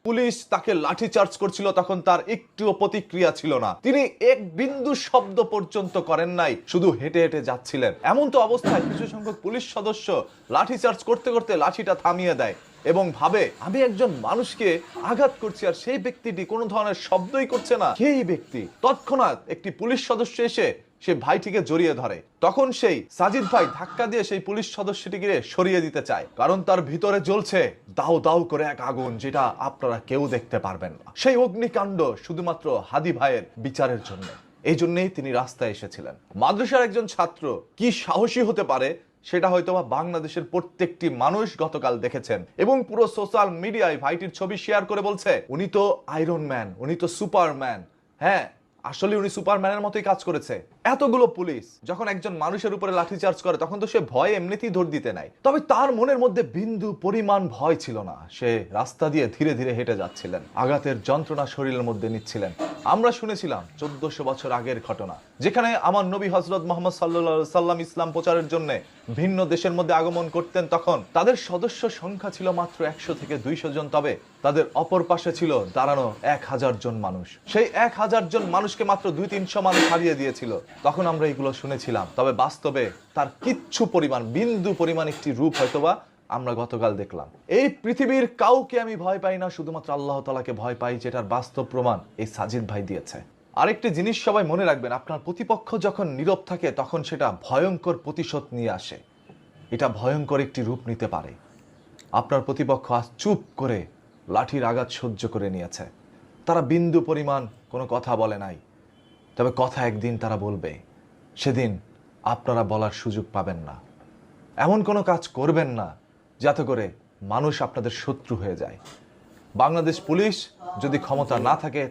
Police তাকে লাঠিচার্জ করছিল তখন তার একটুও প্রতিক্রিয়া ছিল না। তিনি এক বিন্দু শব্দ পর্যন্ত করেন নাই, শুধু হেঁটে হেঁটে যাচ্ছিলেন। এমন তো অবস্থায় কিছু সংখ্যক পুলিশ সদস্য লাঠিচার্জ করতে করতে লাঠিটা থামিয়ে দেয় এবং ভাবে আমি একজন মানুষকে আঘাত করছি আর সেই ব্যক্তিটি কোনো ধরনের শব্দই করছে না। সেই ব্যক্তি তৎক্ষণাৎ একটি পুলিশ সদস্য এসে সে ভাইটিকে জড়িয়ে ধরে। তখন সেই সাজিদ ভাই ধাক্কা দিয়ে সেই পুলিশ সদস্যটিকে সরিয়ে দিতে চায়, কারণ তার ভিতরে জ্বলছে দাউ দাউ করে এক আগুন, যেটা আপনারা কেউ দেখতে পারবেন না। সেই অগ্নিকাণ্ড শুধুমাত্র হাদি ভাইয়ের বিচারের জন্য, এই জন্যই তিনি রাস্তায় এসেছিলেন। মাদ্রাসার একজন ছাত্র কি সাহসী হতে পারে সেটা হয়তোবা বাংলাদেশের প্রত্যেকটি মানুষ গতকাল দেখেছেন, এবং পুরো সোশ্যাল মিডিয়ায় ভাইটির ছবি শেয়ার করে বলছে উনি তো আয়রন ম্যান, উনি তো সুপারম্যান। হ্যাঁ, আসলে উনি সুপারম্যানের মতোই কাজ করেছে। এতগুলো পুলিশ যখন একজন মানুষের উপরে লাঠিচার্জ করে তখন তো সে ভয়ে এমনিতেই দৌড় দিতে নাই, তবে তার মনের মধ্যে বিন্দু পরিমাণ ভয় ছিল না। সে রাস্তা দিয়ে ধীরে ধীরে হেঁটে যাচ্ছিলেন, আঘাতের যন্ত্রণা শরীরের মধ্যে নিচ্ছিলেন। আমরা শুনেছিলাম 1400 বছর আগের ঘটনা, যেখানে আমার নবী হযরত মুহাম্মদ সাল্লাল্লাহু আলাইহি সাল্লাম ইসলাম প্রচারের জন্য ভিন্ন দেশের মধ্যে আগমন করতেন। তখন তাদের সদস্য সংখ্যা ছিল মাত্র 100 থেকে 200 জন, তবে তাদের অপর পাশে ছিল দাঁড়ানো 1000 জন মানুষ। সেই 1000 জন মানুষকে মাত্র 200-300 মানুষ হারিয়ে দিয়েছিল। তখন আমরা এগুলো শুনেছিলাম, তবে বাস্তবে তার কিচ্ছু পরিমাণ, বিন্দু পরিমাণ একটি রূপ হয়তোবা আমরা গতকাল দেখলাম। এই পৃথিবীর কাউকে আমি ভয় পাই না, শুধুমাত্র আল্লাহ তাআলাকে ভয় পাই, যেটার বাস্তব প্রমাণ এই সাজিদ ভাই দিয়েছে। আরেকটি জিনিস সবাই মনে রাখবেন, আপনার প্রতিপক্ষ যখন নীরব থাকে তখন সেটা ভয়ঙ্কর প্রতিশোধ নিয়ে আসে। এটা ভয়ঙ্কর একটি রূপ নিতে পারে। আপনার প্রতিপক্ষ আজ চুপ করে লাঠির আঘাত সহ্য করে নিয়েছে। তারা বিন্দু পরিমাণ কোনো কথা বলে নাই, তবে কথা একদিন তারা বলবে, সেদিন আপনারা বলার সুযোগ পাবেন না। এমন কোনো কাজ করবেন না যাতে করে মানুষ আপনাদের শত্রু হয়ে যায়। বাংলাদেশ পুলিশ যদি ক্ষমতা না থাকে